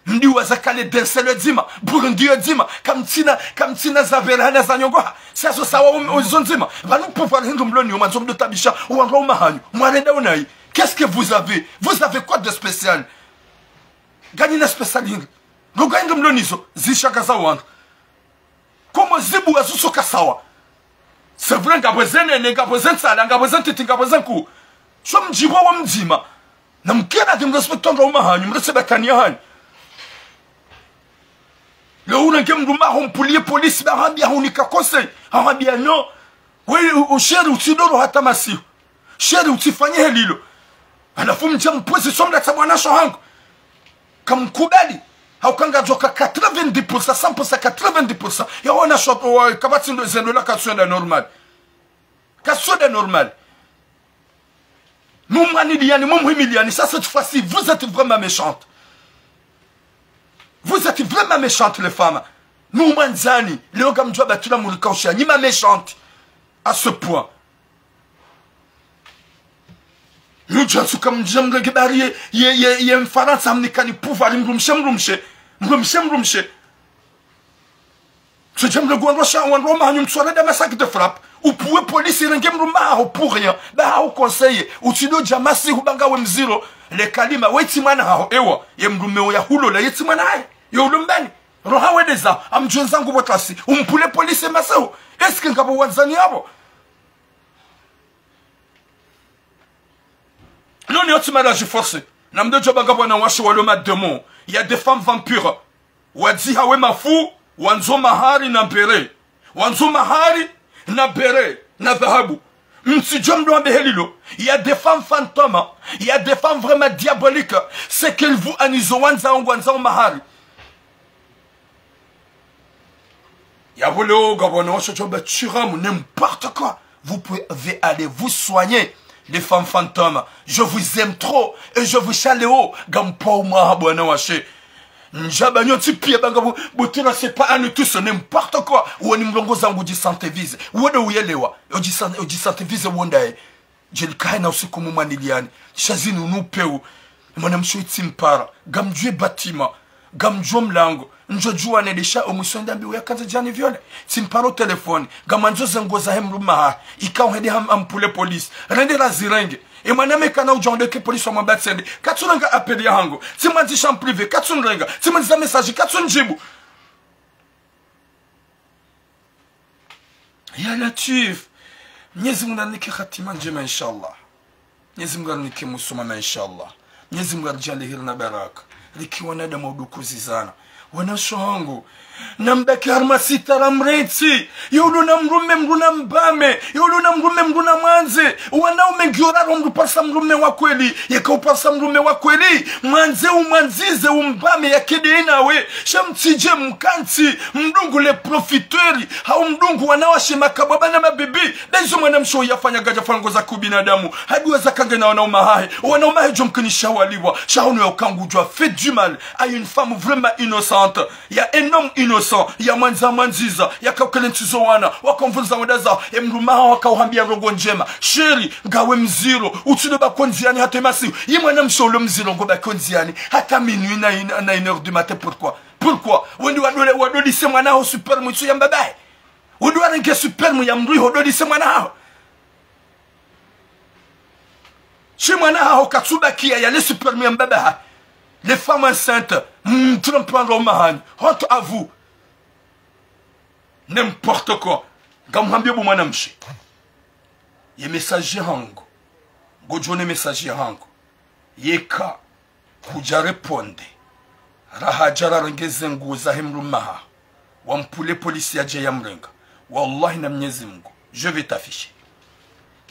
ndi wazakale densele dzima burundi dzima kamtsina za verana za nyongoha saso sawa uzonzima vanu pouvoir hindu mloni umanzo mdo tabisha uwanro mahanyu mwarenda unai. Qu'est-ce que vous avez quoi de spécial? Gagné na spécial hindu ngogaindu mlonizo zishaka za wangu como zibu azuso kasawa. C'est vrai ngabwezene ngabwezen sala ngabwezen titi ngabwezen ku so mjibo wa mjima na mkera de mrespectando mahanyu mresebetania hanyu le oula ngem duma hompulie police ba hambia hunika conseil hambia no wewe usheri utidoro hata masihu sheri utifanye helilo alafu mjampozi somla tabwana shohangu kamkubali haukanga joka 90% 100% 90% ya wana shop kabati ndo zendo la kaswenda normal kaswenda normal mumwaniliani mumhimiliani. Ça cette fois-ci vous êtes vraiment méchante. Vous êtes vraiment méchante les femmes. Nous manzani leo gamjwa batula mulikausha ni ma méchante à ce point. Nous jansu comme jamle gebari ye mfaransa amnikani pouvoir mrumshe ce jamle gwandosha wandoma hanyum soirée de massacre de frappe ou pour police rengem ruma pour rien ba au conseiller ou tido jamasi hubanga wemziro le kalima wetimana hao ewa yemrume ya hulo la yetimana hai yo lumbani roha wedeza amjonzangu botasi umpule police masao est-ce que ngabo wanzani yabo non ni otimaraji forcé namdo jobanga bwana washi waloma demo. Il y a des femmes vampires wadi hawe mafu wanzo mahari na bere wanzo mahari na bere na dhahabu msijomdo behelilo. Il y a des femmes fantômes, il y a des femmes vraiment diaboliques, c'est qu'elles vous anizo wanza mahari ya volo gabona washoba chiramu n'importe quoi. Vous pouvez aller vous soigner. Les femmes fantômes, je vous aime trop et je vous chaléo gampo moi bwana washe njabanyo tipie banga butuna c'est pas à nous tous n'importe quoi ou ni mlongo zangu di santé vise wodo uyelewa oji santé vise wondae jelkai na usiku mumwaniliani shazini unupeu mwana mshuiti mpara gamjue batima gamjue mlango njojua nedesha omusonda mbi uyakaza jani viole simparo telefone gamanzo zango za hemruma ikaw hede ampule police rende la zirenge e mwaname kana ujonde ke police wa mabatsende katsunanga appel ya hango timanzi champ privé katsunrenga timanzi message katsunjibu ya latif Mwenyezi Mungu anike khatima njema inshallah. Mwenyezi Mungu anike musuma inshallah. Mwenyezi Mungu ajalie heri na baraka likiwa na damu udukuzizana wanashongo nambaki harma sitara mreti yulu na mrume mruna mbame yulu na mrume mruna mwanze wanaume ngioraro mrupasa mrume wa kweli yakaupasa mrume wa kweli mwanze umwanzize umbame yakede nawe shamtije mkanti mdungu le profiteri hau mdungu wanawashe makababa na mabibi daizo mwanamsho yafanya gaja fango za kubinadamu hadi wazakange na wanaumahahe wanaumahe jomkinisha waliwa shaunu ya ukangujwa fait du mal à une femme vraiment innocente ya un homme innocent ya mwanza mwanziza ya kaukelentizo wana wakamvunza wadaza emrumaha wakauhambia rogo njema sheri ngawe mziro utude bakonziani hata masi yi mwanamsho lo mziro ngo bakonziani hata minuit na 1h du matin. Pourquoi wendi wadoli se mwana ho super mwitu ya mbabaye wendi warenke super mu ya mrui hodoli se mwana ho shi mwana ho katsuba kia ya le super mu ya mbabaye les femmes enceintes trompant romahan honte à vous n'importe quoi ngamwambie bu mwanamshi ye message hango ngojone message hango yeka kuja reponde rahajara rengeze nguza hemrumaha wampule polisi ya jaya mrenga wallahi na Mwenyezi Mungu je vais t'afficher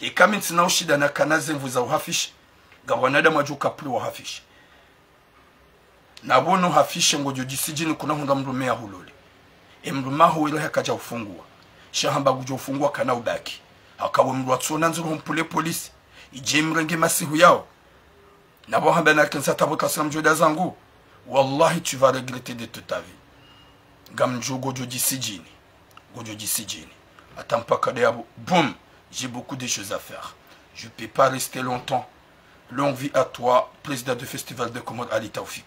et kama ntina ushida na kanaze mvuza uhafishe gawanada majuka plu uhafishe nabono hafishe ngojo jisijini kuna hunda mrume ya hulole emrumaho ile hakaja ufungua shahamba gujo ufungua kana ubaki hakawe mru atsona nzuru mpule polisi ije mrenge masihu yao nabo hamba na kansa tabuka salam joda zangu wallahi tu vas regretter de toute ta vie gamjo gojo jisijini atampaka de abo boum j'ai beaucoup de choses à faire je peux pas rester longtemps longue vie à toi président du festival de Komor Ali Taufik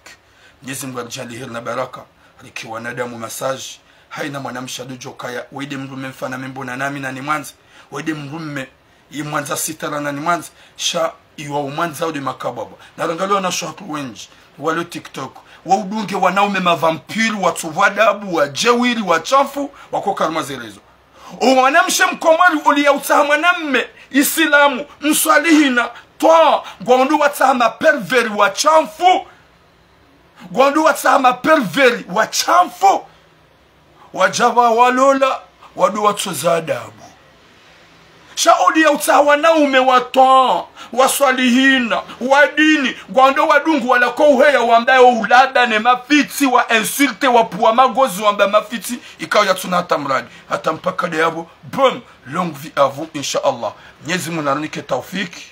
Mwenyezi Mungu ajalie na baraka alikiwa nadamu massage haina mwanamshadu jokaya wede mrume mfana mbona nami na ni mwanza wede mrume yi mwanza sitara na ni mwanza sha iwa mwanza de makababa na rangalo na shatu wengi wale TikTok waudunge wanaume mavampiri watuvadabu wajewiri wachafu wako karma zerezo mwanamshe mkomari ulia utaha mwanamme Islamu mswalihina toa gwandu wataha maperveri wachafu gwandu wataha perveri wachamfu wajaba walola wadu watuzadabu shaudi ya utaha wanaume watoa waswalihina wadini gwandu wadungu walako uheya wambaye ulada ne mafiti wa insulte wapuwa magozi wambaye mafiti ikaw ya tunata mradi hata mpaka de yabo boom longue vie à vous inshallah Mwenyezi Mungu ananike taufiki.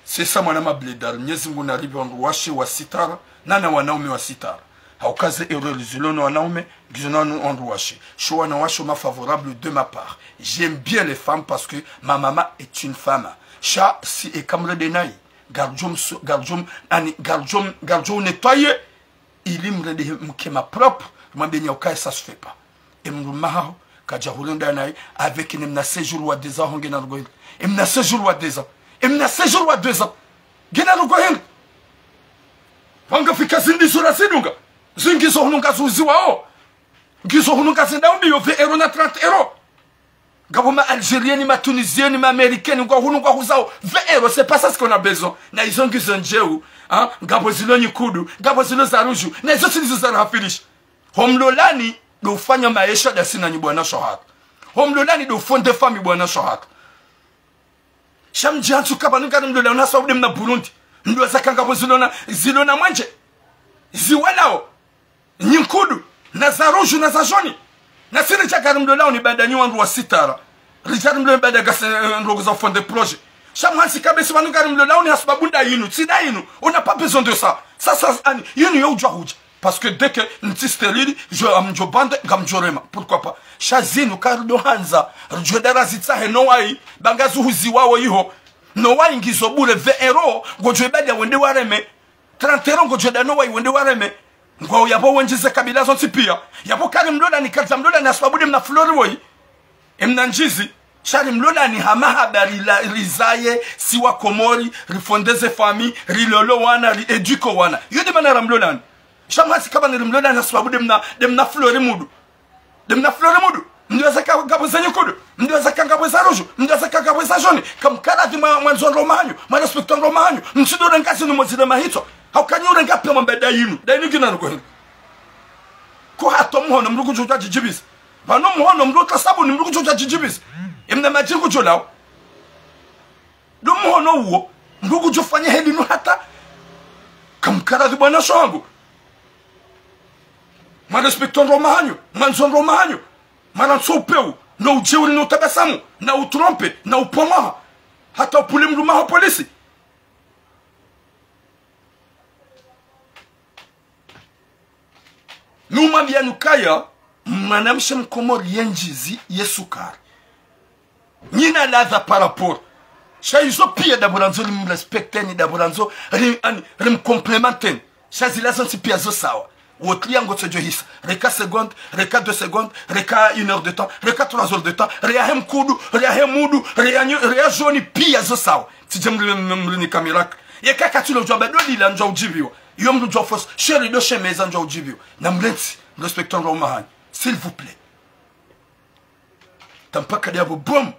C'est ça mwanama bledar Mwenyezi Mungu naribi wanruwashe wa sitara nana wanaume wa sitara haukaze erreur zilono wanaume gizonano wanruwashe sho wanawashe ma favorable de ma part. J'aime bien les femmes parce que ma maman est une femme cha si e kamre de nai garjom nettoyer il me de mkema propre mwambenya ukae ça se fait pas emrumaha kaja hulenda nai avec une na séjour wa 2 ans ngena rugo emna séjour wa 2 ans emna séjour wa 2 ans gena rugo hen wanga fika zindi sura sidunga zingizo hununga zuziwao ngizo hununga zindaumbi yo 20 € na 30 €. Gaboma algérienne, ma tunisienne, ma américaine, ou quoi, 20 €, c'est pas ça ce qu'on a besoin. Na ils ont qu'ils ont jéhu, hein, gabozilo nyikudu, gabozilo zaruju, na ils ont qu'ils ont rafilish. Homlolani, do fanya maisha da sina nyibwana shohat. Homlolani do fonde fami bwana shohat. Shamji antu kabanuka mlola na sababu mna Burundi. Ndo zakanga bozilo na zilo na mwanje. Ziwalao. Nyikudu, na zaruju na zajoni. Na siri chakari mdola ni badani wangu wa sitara. Richard mdola bada gase ndogo za fond de projet. Chamhansi kabesi wanu gari mdola ni asbabu nda yinu. Sida yinu. On n'a pas besoin de ça. Ça, yinu yo ujwa huja. Parce que dès que nti stérile, je amjo bande gamjorema. Pourquoi pas? Shazinu kardo hanza. Rjodara zitsahe nowai. Bangazu huzi wawo yiho. Nowai ngizo bure 20 €. Gojwe bada wende wareme. 30 € gojwe da nowai wende wareme. Ngwa yabo wenjize kabila zonti pia yabo kari mlola ni kaza mlola ni asbabude mna flori woi emna njizi shari mlola ni hama habari la rizaye siwa Komori rifondeze fami rilolo wana ri eduko wana yodi manara mlola ni shamhasi kaba ni mlola ni asbabude mna flori mudu mndiweza kagabo za nyukudu mndiweza kagabo za rojo mndiweza kagabo za joni kamkara di mwanzo romanyo respectant romanyo msido rengasi ni mozile mahito haukanyure ngapi mbeda yinu daini gina ruko ko hato muhono mrugu joja jijibis bano muhono mrugu sabu ni mrugu joja jijibis imna majingu jolao do muhono uo mrugu jofanya heli no hata kamkara di bwana shangu ma respecton romahanyo manzon romahanyo mara sopeu no ujeuri no tabasamu na utrompe na upoma hata upule mruma ha polisi numa bianukaya manamshe mkomo rienjizi yesukari nina ladha par rapport shaizo pia daburanzo limrespecteni daburanzo rim complementen shazilazo si pia zo sawa wotliango tsejo hisa reka seconde reka 2 secondes reka 1 heure de temps reka 3 heures de temps reahem kudu reahem mudu rea joni pia zo sawa tijemrini kamera yeka katulo joba doli la njo ujibiwa yom njo fos chéri do chemeza njo ujibiwa na mlensi respectons Romahan s'il vous plaît tampaka diabo bom